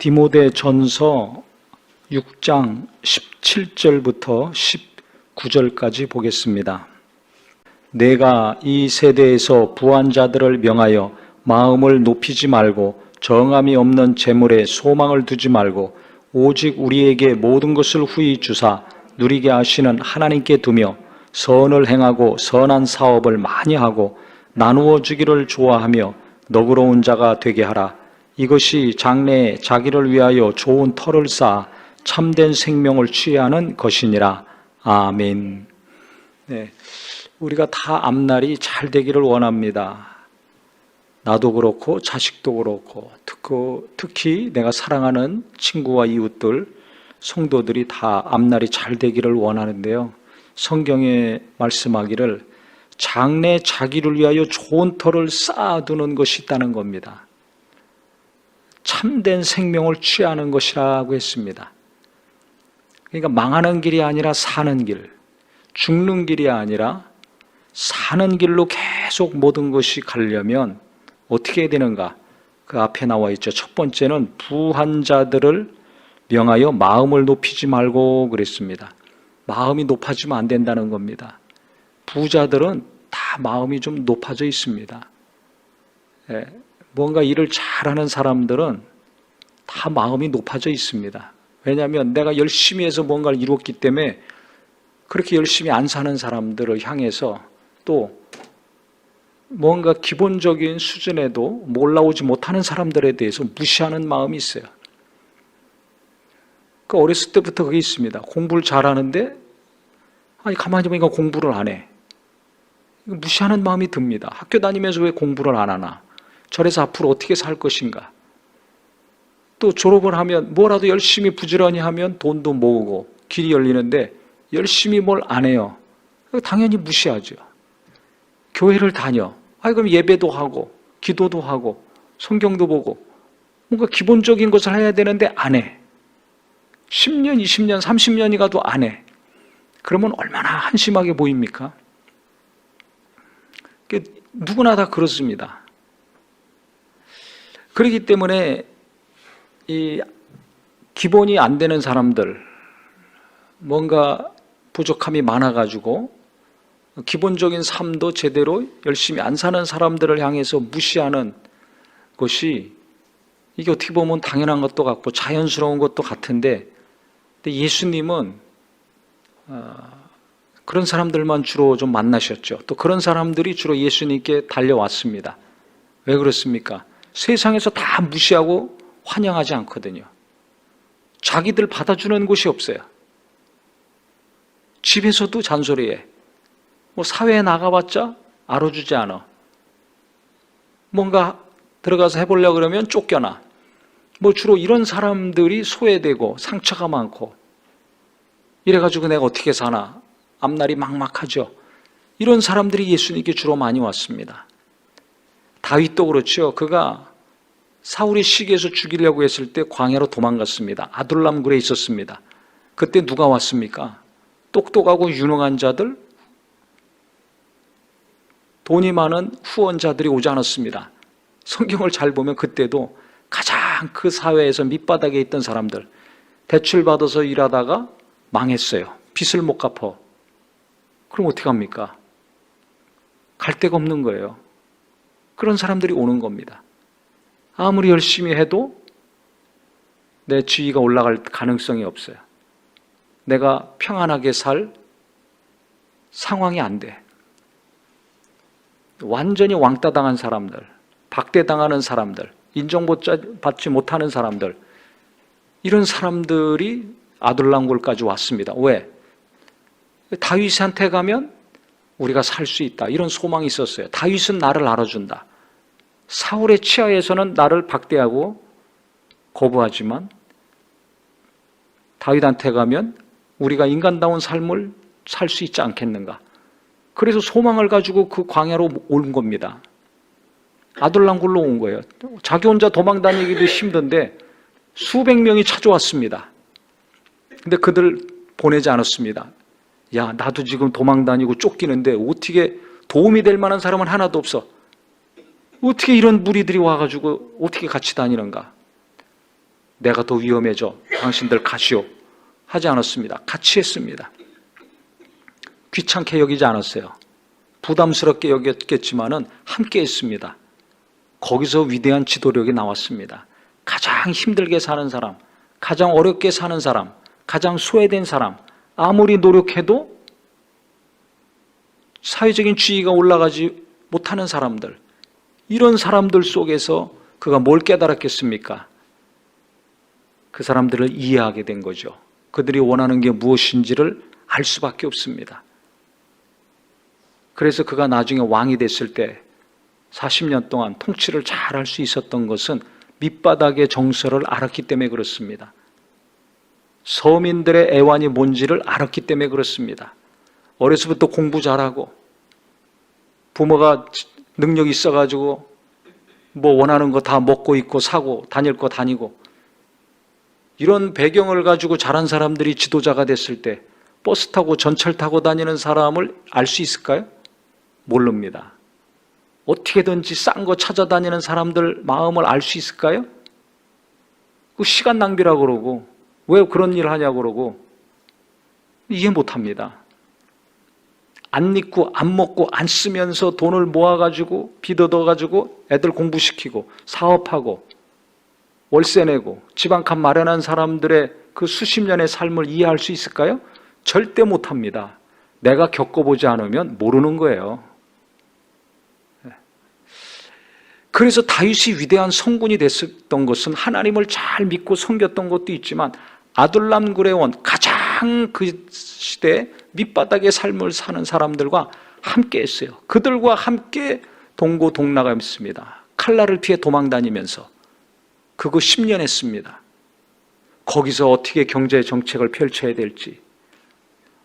디모데전서 6장 17절부터 19절까지 보겠습니다. 내가 이 세대에서 부한 자들을 명하여 마음을 높이지 말고 정함이 없는 재물에 소망을 두지 말고 오직 우리에게 모든 것을 후히 주사 누리게 하시는 하나님께 두며 선을 행하고 선한 사업을 많이 하고 나누어 주기를 좋아하며 너그러운 자가 되게 하라. 이것이 장래에 자기를 위하여 좋은 터를 쌓아 참된 생명을 취하는 것이니라. 아멘. 네, 우리가 다 앞날이 잘 되기를 원합니다. 나도 그렇고 자식도 그렇고 특히 내가 사랑하는 친구와 이웃들, 성도들이 다 앞날이 잘 되기를 원하는데요. 성경에 말씀하기를 장래 자기를 위하여 좋은 터를 쌓아두는 것이 있다는 겁니다. 참된 생명을 취하는 것이라고 했습니다. 그러니까 망하는 길이 아니라 사는 길, 죽는 길이 아니라 사는 길로 계속 모든 것이 가려면 어떻게 해야 되는가? 그 앞에 나와 있죠. 첫 번째는 부한 자들을 명하여 마음을 높이지 말고 그랬습니다. 마음이 높아지면 안 된다는 겁니다. 부자들은 다 마음이 좀 높아져 있습니다. 뭔가 일을 잘하는 사람들은 다 마음이 높아져 있습니다. 왜냐하면 내가 열심히 해서 뭔가를 이뤘기 때문에 그렇게 열심히 안 사는 사람들을 향해서 또 뭔가 기본적인 수준에도 올라오지 못하는 사람들에 대해서 무시하는 마음이 있어요. 그 어렸을 때부터 그게 있습니다. 공부를 잘하는데 아니 가만히 보니까 공부를 안 해. 무시하는 마음이 듭니다. 학교 다니면서 왜 공부를 안 하나? 저래서 앞으로 어떻게 살 것인가? 또 졸업을 하면 뭐라도 열심히 부지런히 하면 돈도 모으고 길이 열리는데 열심히 뭘 안 해요. 당연히 무시하죠. 교회를 다녀. 그럼 예배도 하고 기도도 하고 성경도 보고 뭔가 기본적인 것을 해야 되는데 안 해. 10년, 20년, 30년이 가도 안 해. 그러면 얼마나 한심하게 보입니까? 누구나 다 그렇습니다. 그렇기 때문에 이 기본이 안 되는 사람들, 뭔가 부족함이 많아가지고 기본적인 삶도 제대로 열심히 안 사는 사람들을 향해서 무시하는 것이 이게 어떻게 보면 당연한 것도 같고 자연스러운 것도 같은데 예수님은 그런 사람들만 주로 좀 만나셨죠. 또 그런 사람들이 주로 예수님께 달려왔습니다. 왜 그렇습니까? 세상에서 다 무시하고 환영하지 않거든요. 자기들 받아주는 곳이 없어요. 집에서도 잔소리해. 사회에 나가봤자 알아주지 않아. 뭔가 들어가서 해보려고 그러면 쫓겨나. 주로 이런 사람들이 소외되고 상처가 많고 이래가지고 내가 어떻게 사나. 앞날이 막막하죠. 이런 사람들이 예수님께 주로 많이 왔습니다. 다윗도 그렇죠. 그가 사울이 시기해서 죽이려고 했을 때 광야로 도망갔습니다. 아둘람 굴에 있었습니다. 그때 누가 왔습니까? 똑똑하고 유능한 자들, 돈이 많은 후원자들이 오지 않았습니다. 성경을 잘 보면 그때도 가장 그 사회에서 밑바닥에 있던 사람들, 대출받아서 일하다가 망했어요. 빚을 못 갚아. 그럼 어떻게 합니까? 갈 데가 없는 거예요. 그런 사람들이 오는 겁니다. 아무리 열심히 해도 내 지위가 올라갈 가능성이 없어요. 내가 평안하게 살 상황이 안 돼. 완전히 왕따 당한 사람들, 박대당하는 사람들, 인정받지 못하는 사람들, 이런 사람들이 아둘람굴까지 왔습니다. 왜? 다윗한테 가면 우리가 살 수 있다. 이런 소망이 있었어요. 다윗은 나를 알아준다. 사울의 치하에서는 나를 박대하고 거부하지만 다윗한테 가면 우리가 인간다운 삶을 살 수 있지 않겠는가. 그래서 소망을 가지고 그 광야로 온 겁니다. 아둘람굴로 온 거예요. 자기 혼자 도망 다니기도 힘든데 수백 명이 찾아왔습니다. 근데 그들 보내지 않았습니다. 야, 나도 지금 도망 다니고 쫓기는데 어떻게 도움이 될 만한 사람은 하나도 없어. 어떻게 이런 무리들이 와가지고 어떻게 같이 다니는가. 내가 더 위험해져. 당신들 가시오. 하지 않았습니다. 같이 했습니다. 귀찮게 여기지 않았어요. 부담스럽게 여겼겠지만은 함께 했습니다. 거기서 위대한 지도력이 나왔습니다. 가장 힘들게 사는 사람, 가장 어렵게 사는 사람, 가장 소외된 사람, 아무리 노력해도 사회적인 지위가 올라가지 못하는 사람들, 이런 사람들 속에서 그가 뭘 깨달았겠습니까? 그 사람들을 이해하게 된 거죠. 그들이 원하는 게 무엇인지를 알 수밖에 없습니다. 그래서 그가 나중에 왕이 됐을 때 40년 동안 통치를 잘 할 수 있었던 것은 밑바닥의 정서를 알았기 때문에 그렇습니다. 서민들의 애환이 뭔지를 알았기 때문에 그렇습니다. 어려서부터 공부 잘하고 부모가 능력이 있어가지고 뭐 원하는 거 다 먹고 입고 사고 다닐 거 다니고, 이런 배경을 가지고 자란 사람들이 지도자가 됐을 때 버스 타고 전철 타고 다니는 사람을 알 수 있을까요? 모릅니다. 어떻게든지 싼 거 찾아다니는 사람들 마음을 알 수 있을까요? 그 시간 낭비라고 그러고 왜 그런 일을 하냐고 그러고 이해 못합니다. 안 입고 안 먹고 안 쓰면서 돈을 모아가지고 빚 얻어가지고 애들 공부시키고 사업하고 월세 내고 집 한 칸 마련한 사람들의 그 수십 년의 삶을 이해할 수 있을까요? 절대 못합니다. 내가 겪어보지 않으면 모르는 거예요. 그래서 다윗이 위대한 성군이 됐었던 것은 하나님을 잘 믿고 섬겼던 것도 있지만 아둘람 굴에 온 가장 그 시대 밑바닥의 삶을 사는 사람들과 함께 했어요. 그들과 함께 동고동락했습니다. 칼날을 피해 도망다니면서 그거 10년 했습니다. 거기서 어떻게 경제 정책을 펼쳐야 될지,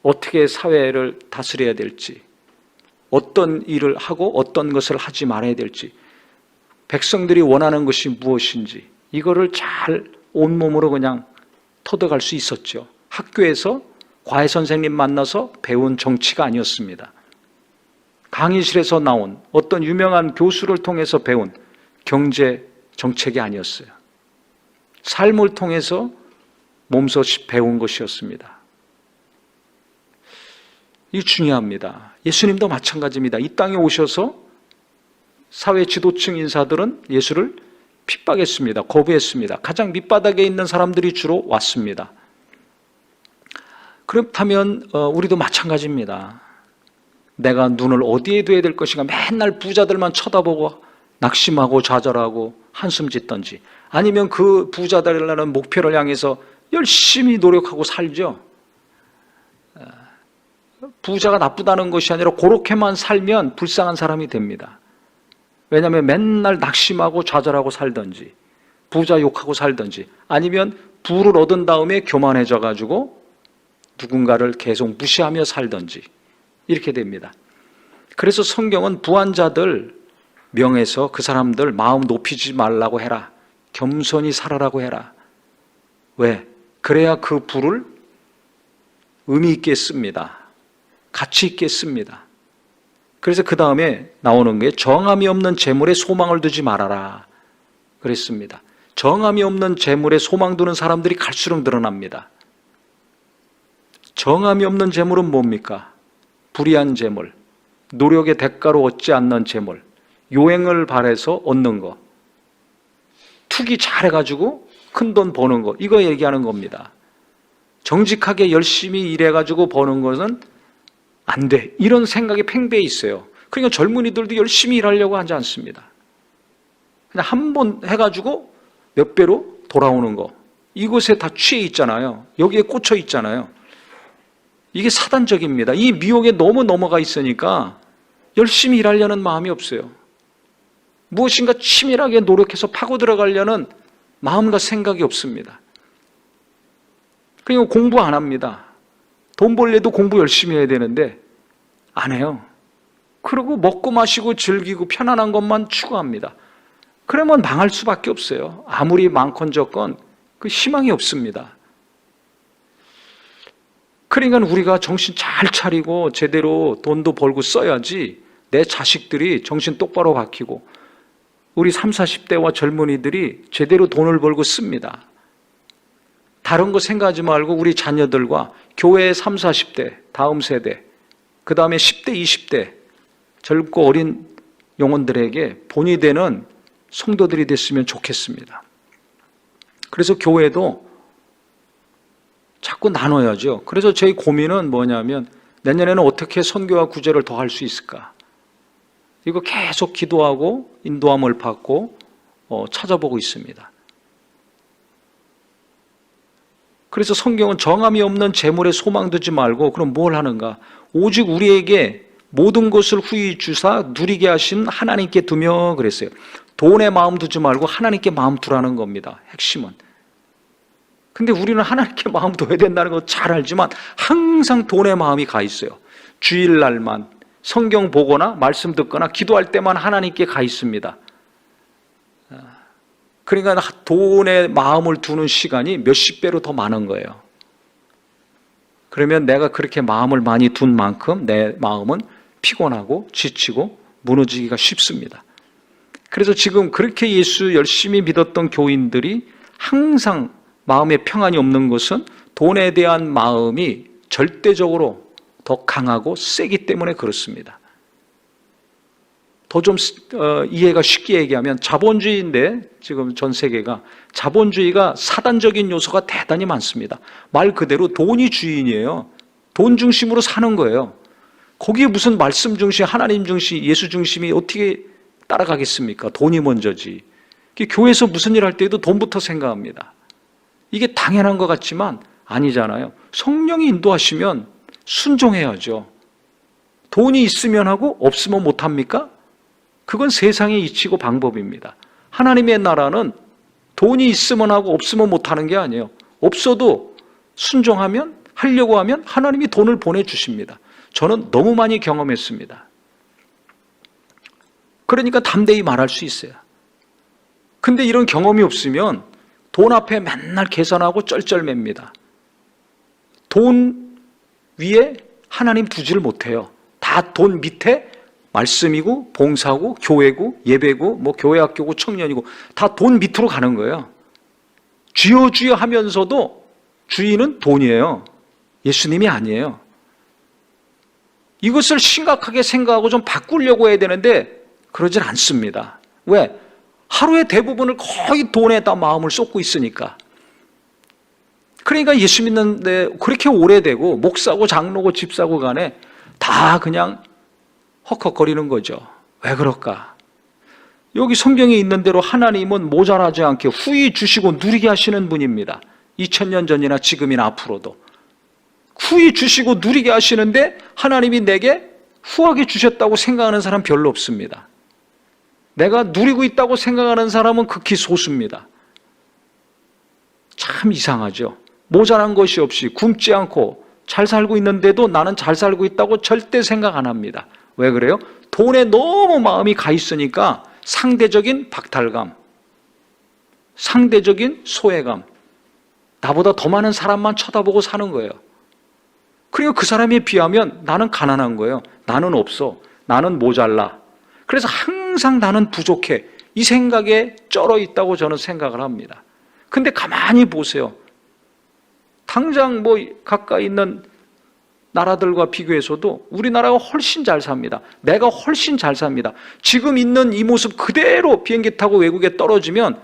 어떻게 사회를 다스려야 될지, 어떤 일을 하고 어떤 것을 하지 말아야 될지, 백성들이 원하는 것이 무엇인지 이거를 잘 온몸으로 그냥 터득할 수 있었죠. 학교에서 과외 선생님 만나서 배운 정치가 아니었습니다. 강의실에서 나온 어떤 유명한 교수를 통해서 배운 경제 정책이 아니었어요. 삶을 통해서 몸소 배운 것이었습니다. 이게 중요합니다. 예수님도 마찬가지입니다. 이 땅에 오셔서 사회 지도층 인사들은 예수를 핍박했습니다. 거부했습니다. 가장 밑바닥에 있는 사람들이 주로 왔습니다. 그렇다면 우리도 마찬가지입니다. 내가 눈을 어디에 둬야 될 것인가, 맨날 부자들만 쳐다보고 낙심하고 좌절하고 한숨 짓던지, 아니면 그 부자들이라는 목표를 향해서 열심히 노력하고 살죠. 부자가 나쁘다는 것이 아니라 그렇게만 살면 불쌍한 사람이 됩니다. 왜냐하면 맨날 낙심하고 좌절하고 살든지 부자 욕하고 살든지, 아니면 부를 얻은 다음에 교만해져 가지고 누군가를 계속 무시하며 살든지 이렇게 됩니다. 그래서 성경은 부한 자들 명에서 그 사람들 마음 높이지 말라고 해라, 겸손히 살아라고 해라. 왜? 그래야 그 부를 의미 있게 씁니다. 가치 있게 씁니다. 그래서 그 다음에 나오는 게 정함이 없는 재물에 소망을 두지 말아라 그랬습니다. 정함이 없는 재물에 소망 두는 사람들이 갈수록 늘어납니다. 정함이 없는 재물은 뭡니까? 불의한 재물, 노력의 대가로 얻지 않는 재물, 요행을 바라서 얻는 거, 투기 잘해가지고 큰 돈 버는 거, 이거 얘기하는 겁니다. 정직하게 열심히 일해가지고 버는 것은 안 돼, 이런 생각이 팽배해 있어요. 그러니까 젊은이들도 열심히 일하려고 하지 않습니다. 그냥 한 번 해가지고 몇 배로 돌아오는 거, 이것에 다 취해 있잖아요. 여기에 꽂혀 있잖아요. 이게 사단적입니다. 이 미혹에 너무 넘어가 있으니까 열심히 일하려는 마음이 없어요. 무엇인가 치밀하게 노력해서 파고 들어가려는 마음과 생각이 없습니다. 그러니까 공부 안 합니다. 돈 벌려도 공부 열심히 해야 되는데 안 해요. 그리고 먹고 마시고 즐기고 편안한 것만 추구합니다. 그러면 망할 수밖에 없어요. 아무리 많건적건 그 희망이 없습니다. 그러니까 우리가 정신 잘 차리고 제대로 돈도 벌고 써야지 내 자식들이 정신 똑바로 박히고 우리 30, 40대와 젊은이들이 제대로 돈을 벌고 씁니다. 다른 거 생각하지 말고 우리 자녀들과 교회의 3, 40대, 다음 세대, 그 다음에 10대, 20대 젊고 어린 영혼들에게 본이 되는 성도들이 됐으면 좋겠습니다. 그래서 교회도 자꾸 나눠야죠. 그래서 저희 고민은 뭐냐면 내년에는 어떻게 선교와 구제를 더 할 수 있을까? 이거 계속 기도하고 인도함을 받고 찾아보고 있습니다. 그래서 성경은 정함이 없는 재물에 소망 두지 말고 그럼 뭘 하는가? 오직 우리에게 모든 것을 후히 주사 누리게 하신 하나님께 두며 그랬어요. 돈에 마음 두지 말고 하나님께 마음 두라는 겁니다. 핵심은. 근데 우리는 하나님께 마음 둬야 된다는 거 잘 알지만 항상 돈에 마음이 가 있어요. 주일날만 성경 보거나 말씀 듣거나 기도할 때만 하나님께 가 있습니다. 그러니까 돈에 마음을 두는 시간이 몇십 배로 더 많은 거예요. 그러면 내가 그렇게 마음을 많이 둔 만큼 내 마음은 피곤하고 지치고 무너지기가 쉽습니다. 그래서 지금 그렇게 예수 열심히 믿었던 교인들이 항상 마음에 평안이 없는 것은 돈에 대한 마음이 절대적으로 더 강하고 세기 때문에 그렇습니다. 더 좀 이해가 쉽게 얘기하면 자본주의인데 지금 전 세계가 자본주의가 사단적인 요소가 대단히 많습니다. 말 그대로 돈이 주인이에요. 돈 중심으로 사는 거예요. 거기에 무슨 말씀 중심, 하나님 중심, 예수 중심이 어떻게 따라가겠습니까? 돈이 먼저지. 교회에서 무슨 일 할 때도 돈부터 생각합니다. 이게 당연한 것 같지만 아니잖아요. 성령이 인도하시면 순종해야죠. 돈이 있으면 하고 없으면 못합니까? 그건 세상의 이치고 방법입니다. 하나님의 나라는 돈이 있으면 하고 없으면 못하는 게 아니에요. 없어도 순종하면, 하려고 하면 하나님이 돈을 보내주십니다. 저는 너무 많이 경험했습니다. 그러니까 담대히 말할 수 있어요. 근데 이런 경험이 없으면 돈 앞에 맨날 계산하고 쩔쩔맵니다. 돈 위에 하나님 두지를 못해요. 다 돈 밑에 말씀이고 봉사고 교회고 예배고 뭐 교회 학교고 청년이고 다 돈 밑으로 가는 거예요. 주여 주여 하면서도 주인은 돈이에요. 예수님이 아니에요. 이것을 심각하게 생각하고 좀 바꾸려고 해야 되는데 그러질 않습니다. 왜? 하루의 대부분을 거의 돈에다 마음을 쏟고 있으니까. 그러니까 예수 믿는데 그렇게 오래되고 목사고 장로고 집사고 간에 다 그냥 헉헉거리는 거죠. 왜 그럴까? 여기 성경에 있는 대로 하나님은 모자라지 않게 후히 주시고 누리게 하시는 분입니다. 2000년 전이나 지금이나 앞으로도. 후히 주시고 누리게 하시는데 하나님이 내게 후하게 주셨다고 생각하는 사람 별로 없습니다. 내가 누리고 있다고 생각하는 사람은 극히 소수입니다. 참 이상하죠. 모자란 것이 없이 굶지 않고 잘 살고 있는데도 나는 잘 살고 있다고 절대 생각 안 합니다. 왜 그래요? 돈에 너무 마음이 가 있으니까 상대적인 박탈감, 상대적인 소외감, 나보다 더 많은 사람만 쳐다보고 사는 거예요. 그러니까 그 사람에 비하면 나는 가난한 거예요. 나는 없어. 나는 모자라. 그래서 항상 나는 부족해. 이 생각에 쩔어 있다고 저는 생각을 합니다. 근데 가만히 보세요. 당장 뭐 가까이 있는 나라들과 비교해서도 우리나라가 훨씬 잘 삽니다. 내가 훨씬 잘 삽니다. 지금 있는 이 모습 그대로 비행기 타고 외국에 떨어지면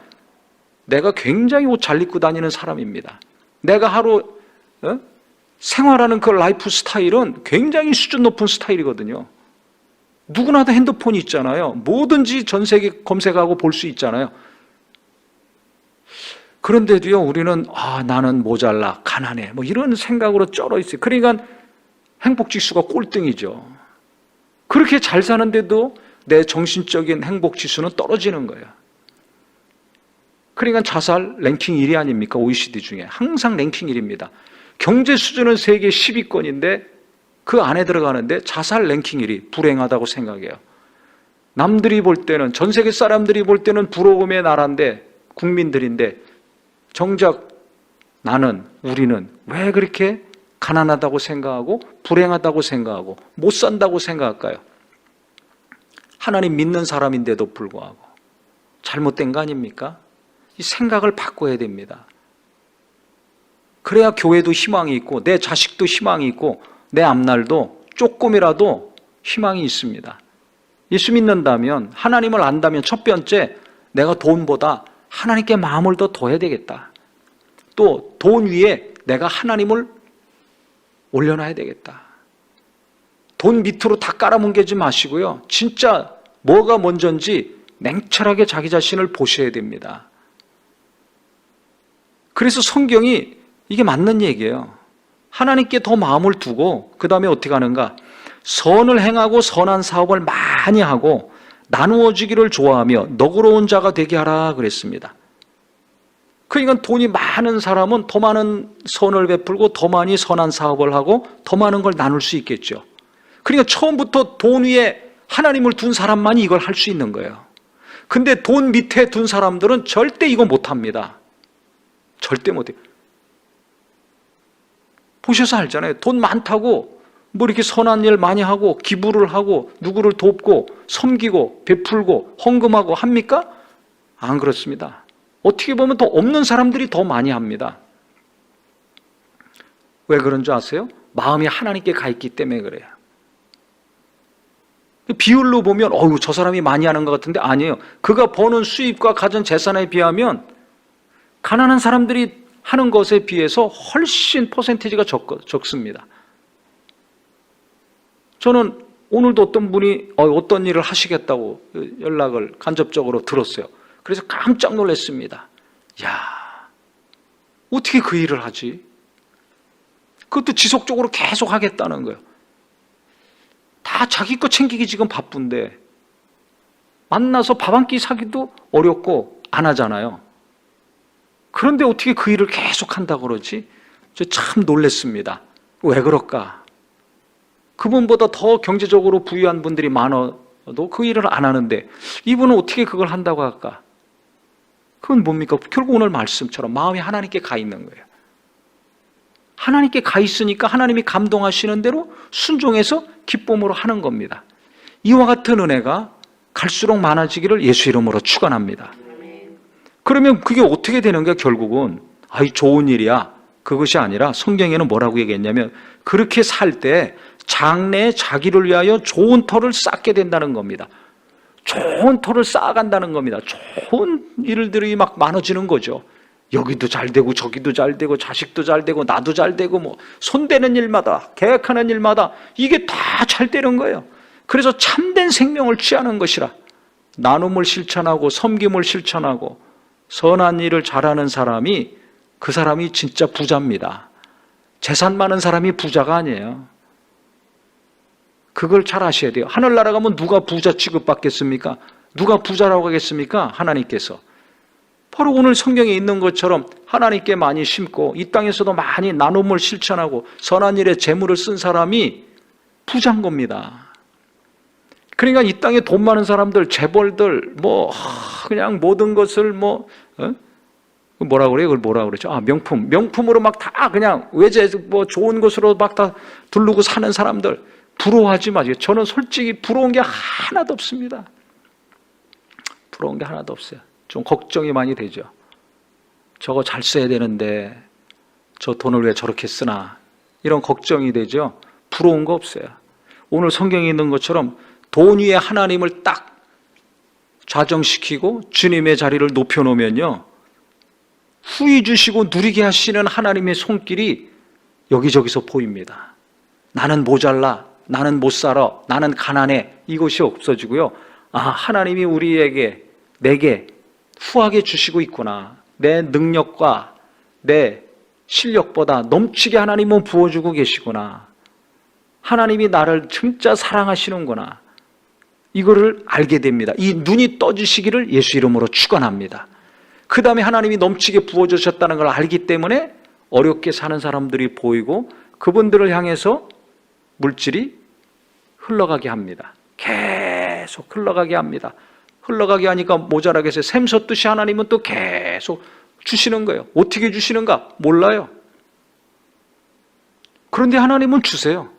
내가 굉장히 옷 잘 입고 다니는 사람입니다. 내가 하루 생활하는 그 라이프 스타일은 굉장히 수준 높은 스타일이거든요. 누구나 다 핸드폰이 있잖아요. 뭐든지 전 세계 검색하고 볼 수 있잖아요. 그런데도요, 우리는 나는 모자라, 가난해, 뭐 이런 생각으로 쩔어 있어요. 그러니까 행복지수가 꼴등이죠. 그렇게 잘 사는데도 내 정신적인 행복지수는 떨어지는 거예요. 그러니까 자살 랭킹 1위 아닙니까? OECD 중에. 항상 랭킹 1위입니다. 경제 수준은 세계 10위권인데 그 안에 들어가는데 자살 랭킹 1위, 불행하다고 생각해요. 남들이 볼 때는, 전 세계 사람들이 볼 때는 부러움의 나라인데, 국민들인데 정작 나는, 우리는 왜 그렇게 가난하다고 생각하고 불행하다고 생각하고 못 산다고 생각할까요? 하나님 믿는 사람인데도 불구하고 잘못된 거 아닙니까? 이 생각을 바꿔야 됩니다. 그래야 교회도 희망이 있고 내 자식도 희망이 있고 내 앞날도 조금이라도 희망이 있습니다. 예수 믿는다면, 하나님을 안다면 첫 번째, 내가 돈보다 하나님께 마음을 더 둬야 되겠다. 또 돈 위에 내가 하나님을 올려놔야 되겠다. 돈 밑으로 다 깔아뭉개지 마시고요. 진짜 뭐가 먼저인지 냉철하게 자기 자신을 보셔야 됩니다. 그래서 성경이 이게 맞는 얘기예요. 하나님께 더 마음을 두고 그 다음에 어떻게 하는가? 선을 행하고 선한 사업을 많이 하고 나누어지기를 좋아하며 너그러운 자가 되게 하라 그랬습니다. 그러니까 돈이 많은 사람은 더 많은 선을 베풀고 더 많이 선한 사업을 하고 더 많은 걸 나눌 수 있겠죠. 그러니까 처음부터 돈 위에 하나님을 둔 사람만이 이걸 할 수 있는 거예요. 근데 돈 밑에 둔 사람들은 절대 이거 못합니다. 절대 못해요. 보셔서 알잖아요. 돈 많다고 뭐 이렇게 선한 일 많이 하고 기부를 하고 누구를 돕고 섬기고 베풀고 헌금하고 합니까? 안 그렇습니다. 어떻게 보면 더 없는 사람들이 더 많이 합니다. 왜 그런 줄 아세요? 마음이 하나님께 가 있기 때문에 그래요. 비율로 보면 저 사람이 많이 하는 것 같은데 아니에요. 그가 버는 수입과 가진 재산에 비하면 가난한 사람들이 하는 것에 비해서 훨씬 퍼센티지가 적습니다. 저는 오늘도 어떤 분이 어떤 일을 하시겠다고 연락을 간접적으로 들었어요. 그래서 깜짝 놀랐습니다. 야, 어떻게 그 일을 하지? 그것도 지속적으로 계속 하겠다는 거예요. 다 자기 거 챙기기 지금 바쁜데 만나서 밥 한 끼 사기도 어렵고 안 하잖아요. 그런데 어떻게 그 일을 계속 한다고 그러지? 저 참 놀랐습니다. 왜 그럴까? 그분보다 더 경제적으로 부유한 분들이 많아도 그 일을 안 하는데 이분은 어떻게 그걸 한다고 할까? 그건 뭡니까? 결국 오늘 말씀처럼 마음이 하나님께 가 있는 거예요. 하나님께 가 있으니까 하나님이 감동하시는 대로 순종해서 기쁨으로 하는 겁니다. 이와 같은 은혜가 갈수록 많아지기를 예수 이름으로 축원합니다. 그러면 그게 어떻게 되는 거야? 결국은 좋은 일이야. 그것이 아니라 성경에는 뭐라고 얘기했냐면 그렇게 살 때 장래에 자기를 위하여 좋은 터를 쌓게 된다는 겁니다. 좋은 터를 쌓아간다는 겁니다. 좋은 일들이 막 많아지는 거죠. 여기도 잘 되고 저기도 잘 되고 자식도 잘 되고 나도 잘 되고 뭐 손대는 일마다 계획하는 일마다 이게 다 잘 되는 거예요. 그래서 참된 생명을 취하는 것이라 나눔을 실천하고 섬김을 실천하고 선한 일을 잘하는 사람이 그 사람이 진짜 부자입니다. 재산 많은 사람이 부자가 아니에요. 그걸 잘 아셔야 돼요. 하늘나라 가면 누가 부자 취급받겠습니까? 누가 부자라고 하겠습니까? 하나님께서. 바로 오늘 성경에 있는 것처럼 하나님께 많이 심고 이 땅에서도 많이 나눔을 실천하고 선한 일에 재물을 쓴 사람이 부자인 겁니다. 그러니까 이 땅에 돈 많은 사람들, 재벌들, 그냥 모든 것을 뭐라 그래요? 그걸 뭐라 그러죠? 명품으로 막 다 그냥 외제 좋은 것으로 막 다 두르고 사는 사람들 부러워하지 마세요. 저는 솔직히 부러운 게 하나도 없습니다. 부러운 게 하나도 없어요. 좀 걱정이 많이 되죠. 저거 잘 써야 되는데 저 돈을 왜 저렇게 쓰나 이런 걱정이 되죠. 부러운 거 없어요. 오늘 성경에 있는 것처럼 돈 위에 하나님을 딱 좌정시키고 주님의 자리를 높여놓으면요 후히 주시고 누리게 하시는 하나님의 손길이 여기저기서 보입니다. 나는 모자라, 나는 못 살아, 나는 가난해 이것이 없어지고요. 하나님이 우리에게 내게 후하게 주시고 있구나. 내 능력과 내 실력보다 넘치게 하나님은 부어주고 계시구나. 하나님이 나를 진짜 사랑하시는구나. 이거를 알게 됩니다. 이 눈이 떠지시기를 예수 이름으로 축원합니다. 그 다음에 하나님이 넘치게 부어주셨다는 걸 알기 때문에 어렵게 사는 사람들이 보이고 그분들을 향해서 물질이 흘러가게 합니다. 계속 흘러가게 합니다. 흘러가게 하니까 모자라게 해서 샘솟듯이 하나님은 또 계속 주시는 거예요. 어떻게 주시는가? 몰라요. 그런데 하나님은 주세요.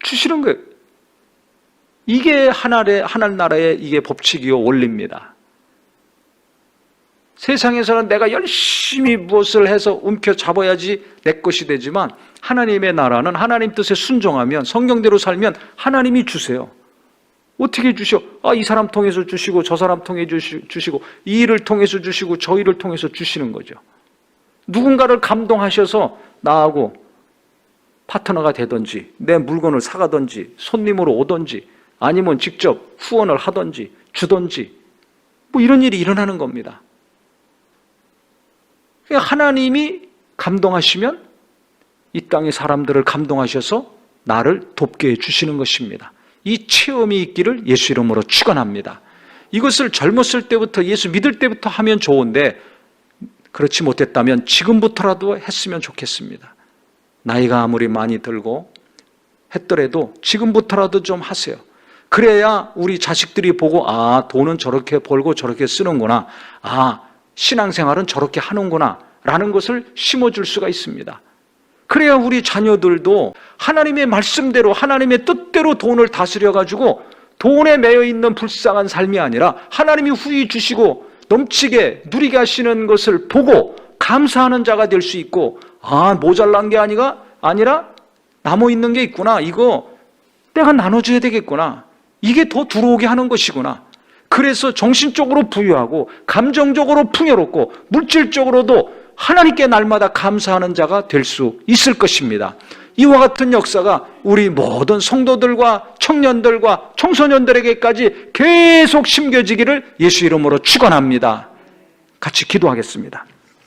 주시는 거예요. 이게 하늘나라의 이게 법칙이요 원리입니다. 세상에서는 내가 열심히 무엇을 해서 움켜잡아야지 내 것이 되지만 하나님의 나라는 하나님 뜻에 순종하면, 성경대로 살면 하나님이 주세요. 어떻게 주셔? 이 사람 통해서 주시고 저 사람 통해 주시고 이 일을 통해서 주시고 저 일을 통해서 주시는 거죠. 누군가를 감동하셔서 나하고 파트너가 되든지 내 물건을 사가든지 손님으로 오든지 아니면 직접 후원을 하든지 주든지 뭐 이런 일이 일어나는 겁니다. 하나님이 감동하시면 이 땅의 사람들을 감동하셔서 나를 돕게 해주시는 것입니다. 이 체험이 있기를 예수 이름으로 축원합니다. 이것을 젊었을 때부터 예수 믿을 때부터 하면 좋은데 그렇지 못했다면 지금부터라도 했으면 좋겠습니다. 나이가 아무리 많이 들고 했더라도 지금부터라도 좀 하세요. 그래야 우리 자식들이 보고 돈은 저렇게 벌고 저렇게 쓰는구나, 신앙생활은 저렇게 하는구나 라는 것을 심어줄 수가 있습니다. 그래야 우리 자녀들도 하나님의 말씀대로 하나님의 뜻대로 돈을 다스려가지고 돈에 매여 있는 불쌍한 삶이 아니라 하나님이 후히 주시고 넘치게 누리게 하시는 것을 보고 감사하는 자가 될 수 있고, 모자란 게 아니라 남아있는 게 있구나, 이거 내가 나눠줘야 되겠구나, 이게 더 들어오게 하는 것이구나. 그래서 정신적으로 부유하고 감정적으로 풍요롭고 물질적으로도 하나님께 날마다 감사하는 자가 될 수 있을 것입니다. 이와 같은 역사가 우리 모든 성도들과 청년들과 청소년들에게까지 계속 심겨지기를 예수 이름으로 축원합니다. 같이 기도하겠습니다.